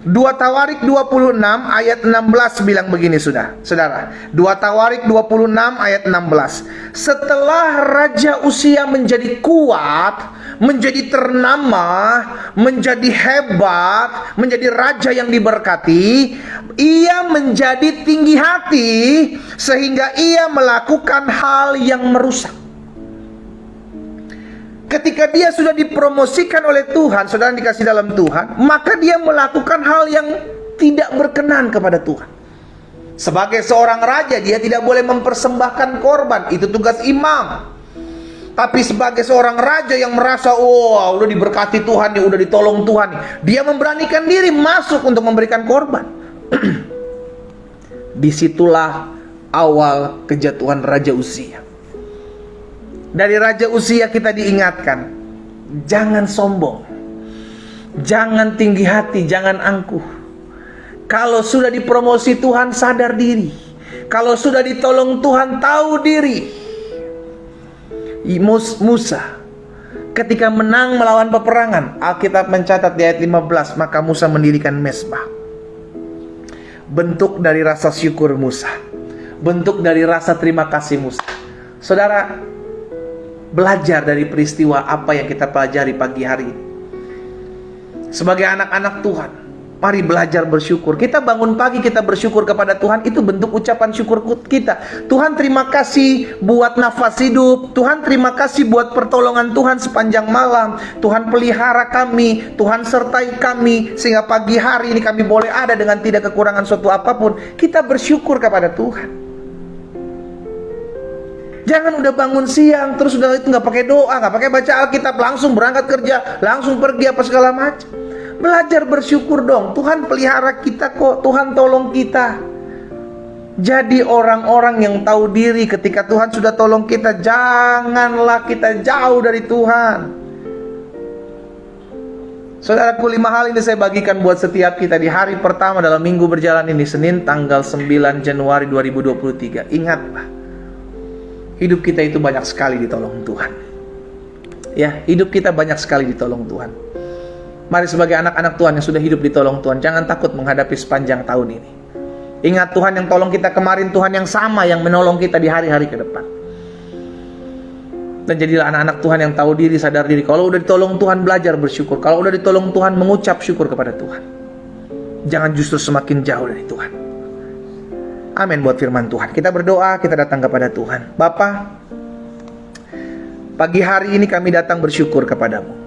2 Tawarik 26 ayat 16 bilang begini saudara. 2 Tawarik 26 ayat 16. Setelah Raja Uzia menjadi kuat, menjadi ternama, menjadi hebat, menjadi raja yang diberkati, ia menjadi tinggi hati sehingga ia melakukan hal yang merusak. Ketika dia sudah dipromosikan oleh Tuhan, saudara dikasih dalam Tuhan, maka dia melakukan hal yang tidak berkenan kepada Tuhan. Sebagai seorang raja, dia tidak boleh mempersembahkan korban, itu tugas imam. Tapi sebagai seorang raja yang merasa, oh udah diberkati Tuhan nih, udah ditolong Tuhan nih, dia memberanikan diri masuk untuk memberikan korban. Disitulah awal kejatuhan Raja Uzia. Dari Raja Uzia kita diingatkan, jangan sombong, jangan tinggi hati, jangan angkuh. Kalau sudah dipromosi Tuhan, sadar diri. Kalau sudah ditolong Tuhan, tahu diri. Musa ketika menang melawan peperangan, Alkitab mencatat di ayat 15, maka Musa mendirikan mezbah. Bentuk dari rasa syukur Musa, bentuk dari rasa terima kasih Musa. Saudara, belajar dari peristiwa apa yang kita pelajari pagi hari ini. Sebagai anak-anak Tuhan, mari belajar bersyukur. Kita bangun pagi, kita bersyukur kepada Tuhan, itu bentuk ucapan syukur kita. Tuhan terima kasih buat nafas hidup. Tuhan terima kasih buat pertolongan Tuhan sepanjang malam. Tuhan pelihara kami, Tuhan sertai kami, sehingga pagi hari ini kami boleh ada dengan tidak kekurangan suatu apapun. Kita bersyukur kepada Tuhan. Jangan udah bangun siang terus udah itu nggak pakai doa, nggak pakai baca Alkitab, langsung berangkat kerja, langsung pergi apa segala macam. Belajar bersyukur dong. Tuhan pelihara kita kok, Tuhan tolong kita. Jadi orang-orang yang tahu diri ketika Tuhan sudah tolong kita. Janganlah kita jauh dari Tuhan. Saudaraku, 5 hal ini saya bagikan buat setiap kita di hari pertama dalam minggu berjalan ini, Senin tanggal 9 Januari 2023. Ingatlah, hidup kita itu banyak sekali ditolong Tuhan. Ya, hidup kita banyak sekali ditolong Tuhan. Mari sebagai anak-anak Tuhan yang sudah hidup ditolong Tuhan, jangan takut menghadapi sepanjang tahun ini. Ingat, Tuhan yang tolong kita kemarin, Tuhan yang sama yang menolong kita di hari-hari ke depan. Dan jadilah anak-anak Tuhan yang tahu diri, sadar diri. Kalau udah ditolong Tuhan, belajar bersyukur. Kalau udah ditolong Tuhan, mengucap syukur kepada Tuhan. Jangan justru semakin jauh dari Tuhan. Amin buat firman Tuhan. Kita berdoa, kita datang kepada Tuhan. Bapa, pagi hari ini kami datang bersyukur kepadamu.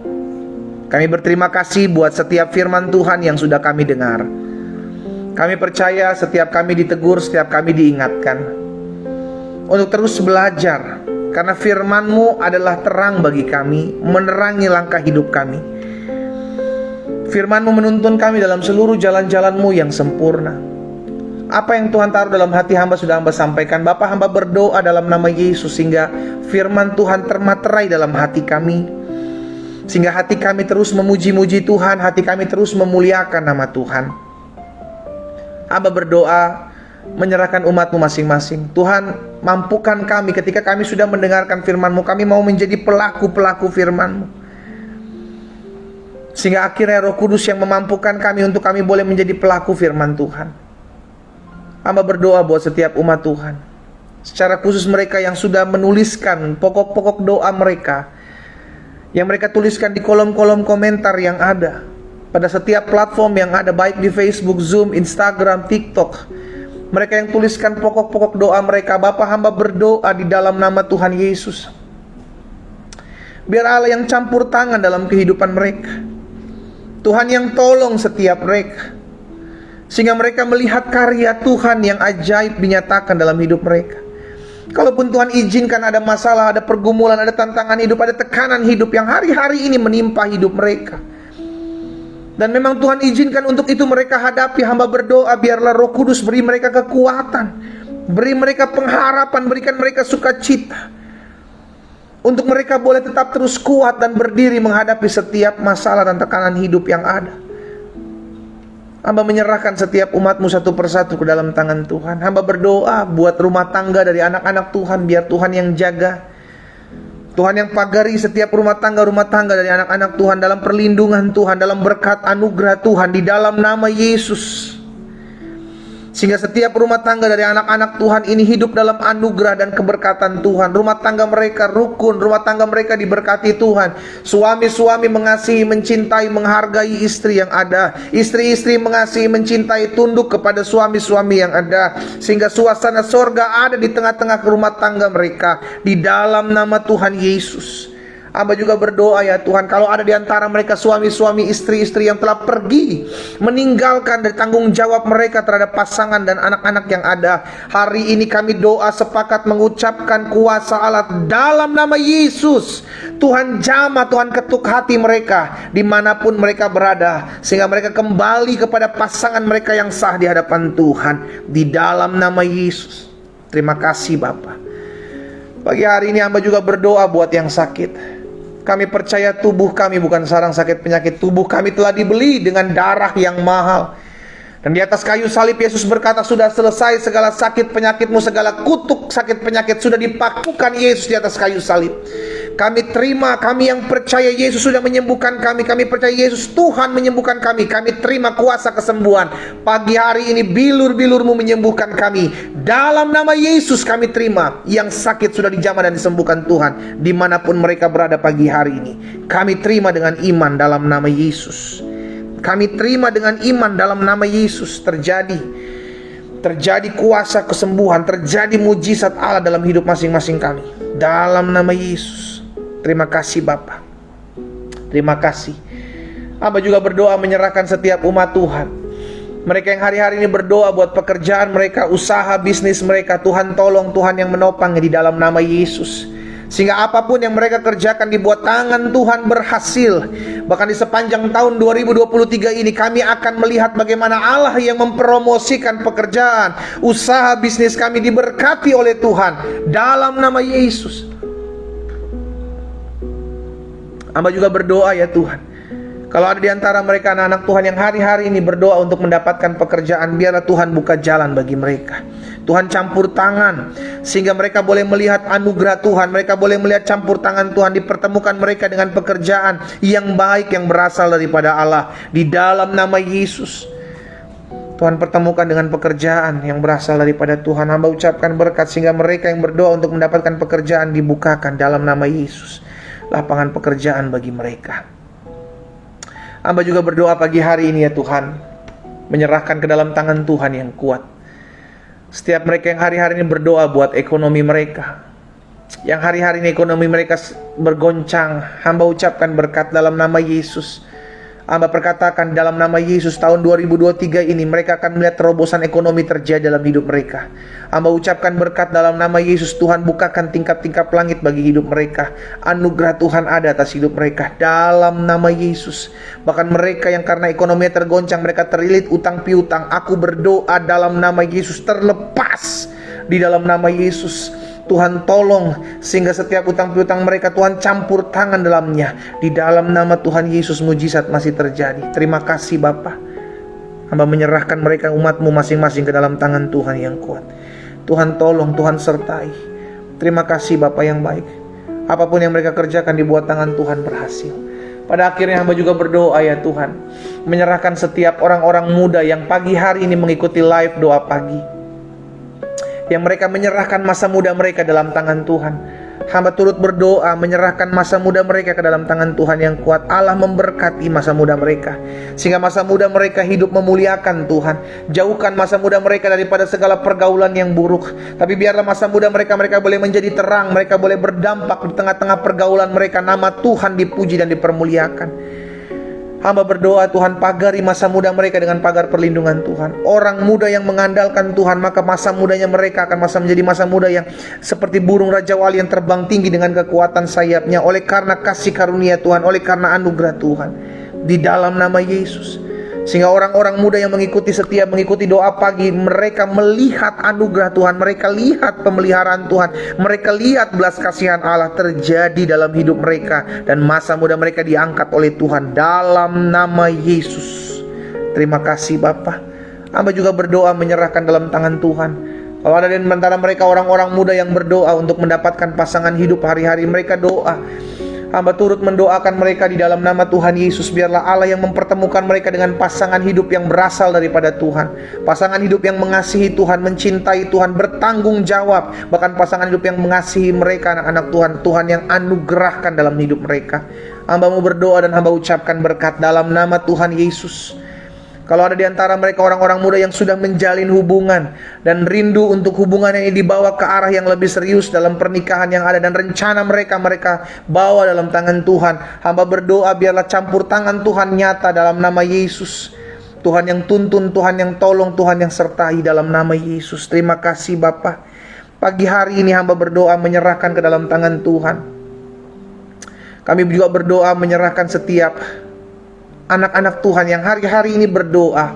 Kami berterima kasih buat setiap firman Tuhan yang sudah kami dengar. Kami percaya setiap kami ditegur, setiap kami diingatkan untuk terus belajar. Karena firman-Mu adalah terang bagi kami, menerangi langkah hidup kami. Firman-Mu menuntun kami dalam seluruh jalan-jalan-Mu yang sempurna. Apa yang Tuhan taruh dalam hati hamba sudah hamba sampaikan. Bapa, hamba berdoa dalam nama Yesus sehingga firman Tuhan termaterai dalam hati kami, sehingga hati kami terus memuji-muji Tuhan, hati kami terus memuliakan nama Tuhan. Hamba berdoa menyerahkan umat-Mu masing-masing. Tuhan, mampukan kami ketika kami sudah mendengarkan firman-Mu, kami mau menjadi pelaku-pelaku firman-Mu, sehingga akhirnya Roh Kudus yang memampukan kami untuk kami boleh menjadi pelaku firman Tuhan. Hamba berdoa buat setiap umat Tuhan, secara khusus mereka yang sudah menuliskan pokok-pokok doa mereka, yang mereka tuliskan di kolom-kolom komentar yang ada pada setiap platform yang ada, baik di Facebook, Zoom, Instagram, TikTok. Mereka yang tuliskan pokok-pokok doa mereka, Bapa, hamba berdoa di dalam nama Tuhan Yesus, biar Allah yang campur tangan dalam kehidupan mereka. Tuhan yang tolong setiap mereka, sehingga mereka melihat karya Tuhan yang ajaib dinyatakan dalam hidup mereka. Kalaupun Tuhan izinkan ada masalah, ada pergumulan, ada tantangan hidup, ada tekanan hidup yang hari-hari ini menimpa hidup mereka, dan memang Tuhan izinkan untuk itu mereka hadapi, hamba berdoa biarlah Roh Kudus beri mereka kekuatan, beri mereka pengharapan, berikan mereka sukacita, untuk mereka boleh tetap terus kuat dan berdiri menghadapi setiap masalah dan tekanan hidup yang ada. Hamba menyerahkan setiap umat-Mu satu persatu ke dalam tangan Tuhan. Hamba berdoa buat rumah tangga dari anak-anak Tuhan, biar Tuhan yang jaga, Tuhan yang pagari setiap rumah tangga dari anak-anak Tuhan, dalam perlindungan Tuhan, dalam berkat anugerah Tuhan, di dalam nama Yesus. Sehingga setiap rumah tangga dari anak-anak Tuhan ini hidup dalam anugerah dan keberkatan Tuhan. Rumah tangga mereka rukun, rumah tangga mereka diberkati Tuhan. Suami-suami mengasihi, mencintai, menghargai istri yang ada. Istri-istri mengasihi, mencintai, tunduk kepada suami-suami yang ada. Sehingga suasana sorga ada di tengah-tengah rumah tangga mereka, di dalam nama Tuhan Yesus. Hamba juga berdoa ya Tuhan, kalau ada di antara mereka suami-suami, istri-istri yang telah pergi, meninggalkan dari tanggung jawab mereka terhadap pasangan dan anak-anak yang ada, hari ini kami doa sepakat mengucapkan kuasa Allah dalam nama Yesus. Tuhan jamah, Tuhan ketuk hati mereka dimanapun mereka berada, sehingga mereka kembali kepada pasangan mereka yang sah di hadapan Tuhan, di dalam nama Yesus. Terima kasih Bapa. Pagi hari ini hamba juga berdoa buat yang sakit. Kami percaya tubuh kami bukan sarang sakit penyakit. Tubuh kami telah dibeli dengan darah yang mahal. Dan di atas kayu salib Yesus berkata, sudah selesai, segala sakit penyakitmu, segala kutuk sakit penyakit sudah dipakukan Yesus di atas kayu salib. Kami terima, kami yang percaya Yesus sudah menyembuhkan kami. Kami percaya Yesus Tuhan menyembuhkan kami. Kami terima kuasa kesembuhan. Pagi hari ini bilur-bilur-Mu menyembuhkan kami. Dalam nama Yesus kami terima. Yang sakit sudah dijamah dan disembuhkan Tuhan, dimanapun mereka berada pagi hari ini. Kami terima dengan iman dalam nama Yesus. Kami terima dengan iman dalam nama Yesus. Terjadi kuasa kesembuhan, terjadi mujizat Allah dalam hidup masing-masing kami, dalam nama Yesus. Terima kasih Bapa. Terima kasih. Hamba juga berdoa menyerahkan setiap umat Tuhan, mereka yang hari-hari ini berdoa buat pekerjaan mereka, usaha bisnis mereka. Tuhan tolong, Tuhan yang menopang di dalam nama Yesus, sehingga apapun yang mereka kerjakan dibuat tangan Tuhan berhasil. Bahkan di sepanjang tahun 2023 ini kami akan melihat bagaimana Allah yang mempromosikan pekerjaan, usaha bisnis kami diberkati oleh Tuhan dalam nama Yesus. Hamba juga berdoa ya Tuhan, kalau ada di antara mereka anak-anak Tuhan yang hari-hari ini berdoa untuk mendapatkan pekerjaan, biarlah Tuhan buka jalan bagi mereka. Tuhan campur tangan, sehingga mereka boleh melihat anugerah Tuhan. Mereka boleh melihat campur tangan Tuhan, dipertemukan mereka dengan pekerjaan yang baik yang berasal daripada Allah, di dalam nama Yesus. Tuhan pertemukan dengan pekerjaan yang berasal daripada Tuhan. Hamba ucapkan berkat, sehingga mereka yang berdoa untuk mendapatkan pekerjaan dibukakan dalam nama Yesus. Lapangan pekerjaan bagi mereka. Hamba juga berdoa pagi hari ini ya Tuhan, menyerahkan ke dalam tangan Tuhan yang kuat setiap mereka yang hari-hari ini berdoa buat ekonomi mereka, yang hari-hari ini ekonomi mereka bergoncang. Hamba ucapkan berkat dalam nama Yesus. Hamba perkatakan dalam nama Yesus tahun 2023 ini mereka akan melihat terobosan ekonomi terjadi dalam hidup mereka. Hamba ucapkan berkat dalam nama Yesus. Tuhan bukakan tingkap-tingkap langit bagi hidup mereka. Anugerah Tuhan ada atas hidup mereka dalam nama Yesus. Bahkan mereka yang karena ekonominya tergoncang, mereka terlilit utang piutang, aku berdoa dalam nama Yesus terlepas di dalam nama Yesus. Tuhan tolong sehingga setiap utang piutang mereka Tuhan campur tangan dalamnya. Di dalam nama Tuhan Yesus mujizat masih terjadi. Terima kasih Bapa. Hamba menyerahkan mereka umat-Mu masing-masing ke dalam tangan Tuhan yang kuat. Tuhan tolong, Tuhan sertai. Terima kasih Bapa yang baik. Apapun yang mereka kerjakan di bawah tangan Tuhan berhasil. Pada akhirnya hamba juga berdoa ya Tuhan, menyerahkan setiap orang-orang muda yang pagi hari ini mengikuti live doa pagi, yang mereka menyerahkan masa muda mereka dalam tangan Tuhan. Hamba turut berdoa menyerahkan masa muda mereka ke dalam tangan Tuhan yang kuat. Allah memberkati masa muda mereka, sehingga masa muda mereka hidup memuliakan Tuhan. Jauhkan masa muda mereka daripada segala pergaulan yang buruk. Tapi biarlah masa muda mereka boleh menjadi terang. Mereka boleh berdampak di tengah-tengah pergaulan mereka. Nama Tuhan dipuji dan dipermuliakan. Hamba berdoa Tuhan, pagari masa muda mereka dengan pagar perlindungan Tuhan. Orang muda yang mengandalkan Tuhan, maka masa mudanya mereka akan menjadi masa muda yang seperti burung Raja Wali yang terbang tinggi dengan kekuatan sayapnya. Oleh karena kasih karunia Tuhan, oleh karena anugerah Tuhan. Di dalam nama Yesus. Sehingga orang-orang muda yang setiap mengikuti doa pagi, mereka melihat anugerah Tuhan, mereka lihat pemeliharaan Tuhan, mereka lihat belas kasihan Allah terjadi dalam hidup mereka, dan masa muda mereka diangkat oleh Tuhan dalam nama Yesus. Terima kasih Bapa. Hamba juga berdoa menyerahkan dalam tangan Tuhan. Kalau ada di antara mereka orang-orang muda yang berdoa untuk mendapatkan pasangan hidup, hari-hari mereka doa, hamba turut mendoakan mereka di dalam nama Tuhan Yesus. Biarlah Allah yang mempertemukan mereka dengan pasangan hidup yang berasal daripada Tuhan. Pasangan hidup yang mengasihi Tuhan, mencintai Tuhan, bertanggung jawab. Bahkan pasangan hidup yang mengasihi mereka, anak-anak Tuhan. Tuhan yang anugerahkan dalam hidup mereka. Hamba mau berdoa dan hamba ucapkan berkat dalam nama Tuhan Yesus. Kalau ada di antara mereka orang-orang muda yang sudah menjalin hubungan dan rindu untuk hubungan ini dibawa ke arah yang lebih serius dalam pernikahan yang ada, dan rencana mereka bawa dalam tangan Tuhan. Hamba berdoa biarlah campur tangan Tuhan nyata dalam nama Yesus. Tuhan yang tuntun, Tuhan yang tolong, Tuhan yang sertai dalam nama Yesus. Terima kasih Bapa. Pagi hari ini hamba berdoa menyerahkan ke dalam tangan Tuhan. Kami juga berdoa menyerahkan setiap anak-anak Tuhan yang hari-hari ini berdoa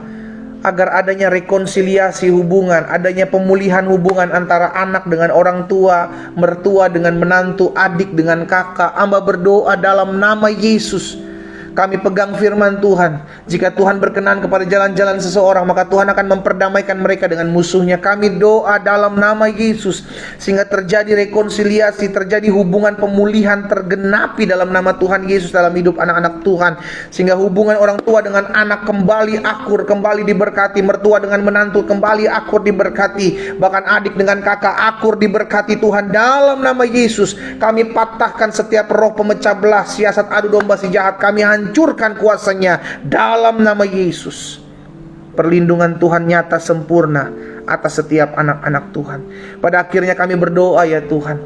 agar adanya rekonsiliasi hubungan, adanya pemulihan hubungan antara anak dengan orang tua, mertua dengan menantu, adik dengan kakak. Hamba berdoa dalam nama Yesus. Kami pegang firman Tuhan. Jika Tuhan berkenan kepada jalan-jalan seseorang, maka Tuhan akan memperdamaikan mereka dengan musuhnya. Kami doa dalam nama Yesus, sehingga terjadi rekonsiliasi, terjadi hubungan pemulihan tergenapi dalam nama Tuhan Yesus dalam hidup anak-anak Tuhan. Sehingga hubungan orang tua dengan anak kembali akur, kembali diberkati. Mertua dengan menantu kembali akur, diberkati. Bahkan adik dengan kakak akur, diberkati Tuhan dalam nama Yesus. Kami patahkan setiap roh pemecah belah, siasat adu domba si jahat. Kami hancurkan kuasanya dalam nama Yesus. Perlindungan Tuhan nyata sempurna atas setiap anak-anak Tuhan. Pada akhirnya kami berdoa ya Tuhan,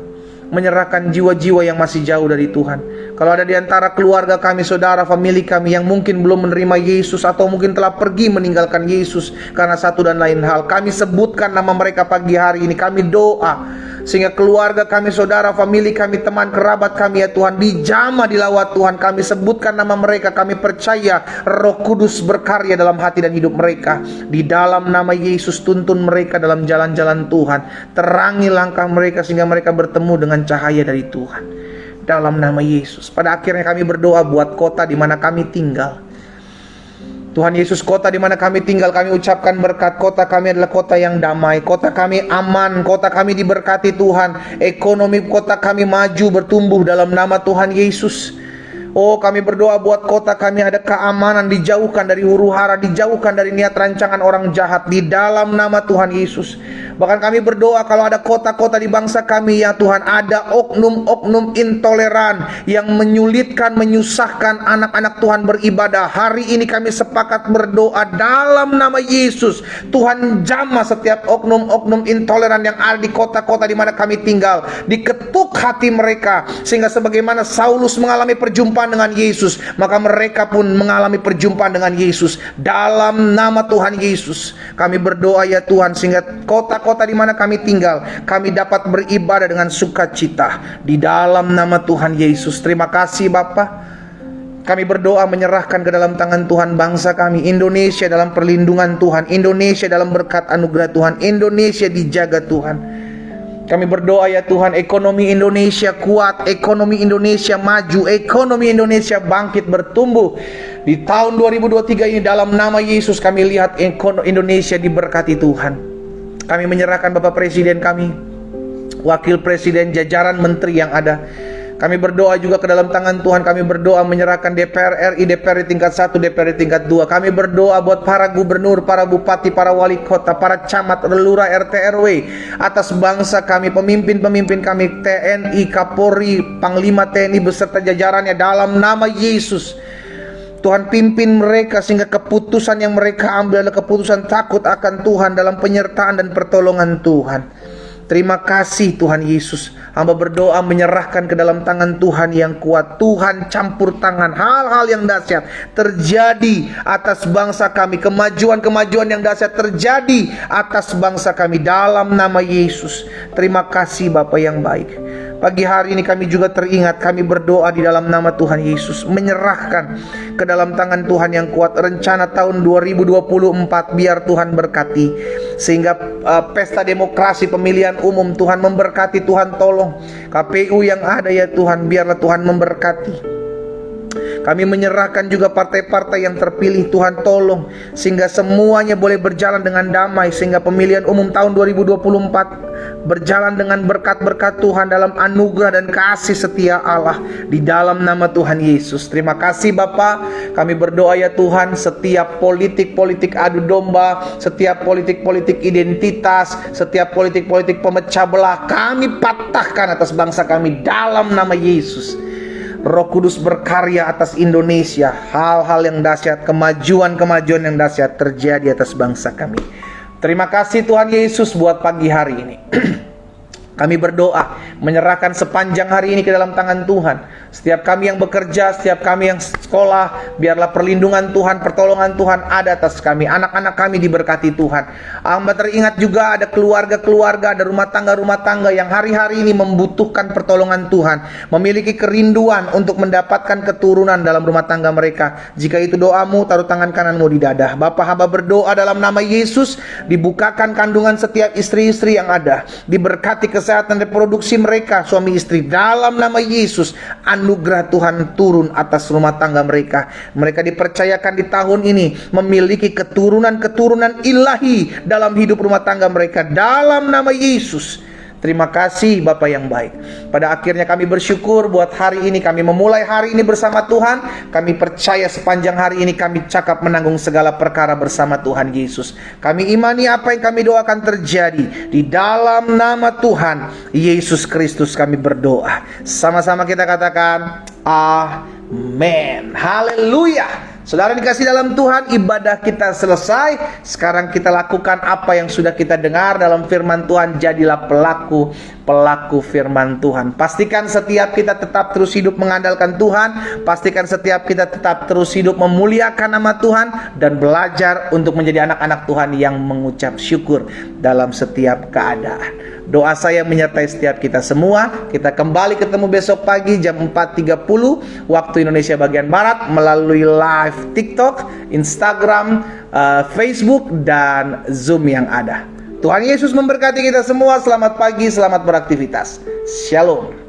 menyerahkan jiwa-jiwa yang masih jauh dari Tuhan. Kalau ada di antara keluarga kami, saudara, famili kami yang mungkin belum menerima Yesus, atau mungkin telah pergi meninggalkan Yesus karena satu dan lain hal, kami sebutkan nama mereka pagi hari ini. Kami doa sehingga keluarga kami, saudara, famili kami, teman kerabat kami ya Tuhan, dijamah di lawat Tuhan. Kami sebutkan nama mereka. Kami percaya Roh Kudus berkarya dalam hati dan hidup mereka. Di dalam nama Yesus, tuntun mereka dalam jalan-jalan Tuhan. Terangi langkah mereka sehingga mereka bertemu dengan cahaya dari Tuhan. Dalam nama Yesus. Pada akhirnya kami berdoa buat kota di mana kami tinggal. Tuhan Yesus, kota di mana kami tinggal, kami ucapkan berkat. Kota kami adalah kota yang damai, kota kami aman, kota kami diberkati Tuhan. Ekonomi kota kami maju, bertumbuh dalam nama Tuhan Yesus. Oh, kami berdoa buat kota kami ada keamanan, dijauhkan dari huru-hara, dijauhkan dari niat rancangan orang jahat di dalam nama Tuhan Yesus. Bahkan kami berdoa kalau ada kota-kota di bangsa kami ya Tuhan, ada oknum-oknum intoleran yang menyulitkan, menyusahkan anak-anak Tuhan beribadah. Hari ini kami sepakat berdoa dalam nama Yesus. Tuhan jamah setiap oknum-oknum intoleran yang ada di kota-kota di mana kami tinggal. Diketuk hati mereka, sehingga sebagaimana Saulus mengalami perjumpaan perjumpaan dengan Yesus, maka mereka pun mengalami perjumpaan dengan Yesus. Dalam nama Tuhan Yesus, kami berdoa ya Tuhan, sehingga kota-kota di mana kami tinggal, kami dapat beribadah dengan sukacita. Di dalam nama Tuhan Yesus. Terima kasih Bapa. Kami berdoa menyerahkan ke dalam tangan Tuhan bangsa kami, Indonesia dalam perlindungan Tuhan, Indonesia dalam berkat anugerah Tuhan, Indonesia dijaga Tuhan. Kami berdoa ya Tuhan, ekonomi Indonesia kuat, ekonomi Indonesia maju, ekonomi Indonesia bangkit bertumbuh. Di tahun 2023 ini dalam nama Yesus kami lihat Indonesia diberkati Tuhan. Kami menyerahkan Bapak Presiden kami, Wakil Presiden, jajaran menteri yang ada. Kami berdoa juga ke dalam tangan Tuhan. Kami berdoa menyerahkan DPR RI, DPR tingkat 1, DPR tingkat 2. Kami berdoa buat para gubernur, para bupati, para wali kota, para camat, lurah, RT, RW, atas bangsa kami, pemimpin-pemimpin kami, TNI, Kapolri, Panglima TNI beserta jajarannya dalam nama Yesus. Tuhan pimpin mereka sehingga keputusan yang mereka ambil adalah keputusan takut akan Tuhan dalam penyertaan dan pertolongan Tuhan. Terima kasih Tuhan Yesus. Hamba berdoa menyerahkan ke dalam tangan Tuhan yang kuat. Tuhan campur tangan hal-hal yang dahsyat terjadi atas bangsa kami. Kemajuan-kemajuan yang dahsyat terjadi atas bangsa kami dalam nama Yesus. Terima kasih Bapa yang baik. Pagi hari ini kami juga teringat, kami berdoa di dalam nama Tuhan Yesus, menyerahkan ke dalam tangan Tuhan yang kuat rencana tahun 2024, biar Tuhan berkati. Sehingga pesta demokrasi pemilihan umum Tuhan memberkati, Tuhan tolong. KPU yang ada ya Tuhan, biarlah Tuhan memberkati. Kami menyerahkan juga partai-partai yang terpilih, Tuhan tolong, sehingga semuanya boleh berjalan dengan damai, sehingga pemilihan umum tahun 2024 berjalan dengan berkat-berkat Tuhan dalam anugerah dan kasih setia Allah di dalam nama Tuhan Yesus. Terima kasih Bapa. Kami berdoa ya Tuhan, setiap politik-politik adu domba, setiap politik-politik identitas, setiap politik-politik pemecah belah, kami patahkan atas bangsa kami dalam nama Yesus. Roh Kudus berkarya atas Indonesia. Hal-hal yang dahsyat, kemajuan-kemajuan yang dahsyat terjadi atas bangsa kami. Terima kasih Tuhan Yesus buat pagi hari ini. Kami berdoa menyerahkan sepanjang hari ini ke dalam tangan Tuhan. Setiap kami yang bekerja, setiap kami yang sekolah, biarlah perlindungan Tuhan, pertolongan Tuhan ada atas kami. Anak-anak kami diberkati Tuhan. Hamba teringat juga ada keluarga-keluarga, ada rumah tangga yang hari-hari ini membutuhkan pertolongan Tuhan, memiliki kerinduan untuk mendapatkan keturunan dalam rumah tangga mereka. Jika itu doamu, taruh tangan kananmu di dada. Bapa, hamba berdoa dalam nama Yesus, dibukakan kandungan setiap istri-istri yang ada, diberkati kesehatan reproduksi mereka, suami istri, dalam nama Yesus. Anugerah Tuhan turun atas rumah tangga mereka. Mereka dipercayakan di tahun ini memiliki keturunan-keturunan ilahi dalam hidup rumah tangga mereka dalam nama Yesus. Terima kasih Bapa yang baik. Pada akhirnya kami bersyukur buat hari ini. Kami memulai hari ini bersama Tuhan. Kami percaya sepanjang hari ini kami cakap menanggung segala perkara bersama Tuhan Yesus. Kami imani apa yang kami doakan terjadi. Di dalam nama Tuhan Yesus Kristus kami berdoa. Sama-sama kita katakan amin. Haleluya. Saudara dikasih dalam Tuhan, ibadah kita selesai. Sekarang kita lakukan apa yang sudah kita dengar dalam firman Tuhan. Jadilah pelaku firman Tuhan. Pastikan setiap kita tetap terus hidup mengandalkan Tuhan. Pastikan setiap kita tetap terus hidup memuliakan nama Tuhan. Dan belajar untuk menjadi anak-anak Tuhan yang mengucap syukur dalam setiap keadaan. Doa saya menyertai setiap kita semua. Kita kembali ketemu besok pagi jam 4.30 waktu Indonesia bagian Barat melalui live TikTok, Instagram, Facebook, dan Zoom yang ada. Tuhan Yesus memberkati kita semua. Selamat pagi, selamat beraktivitas. Shalom.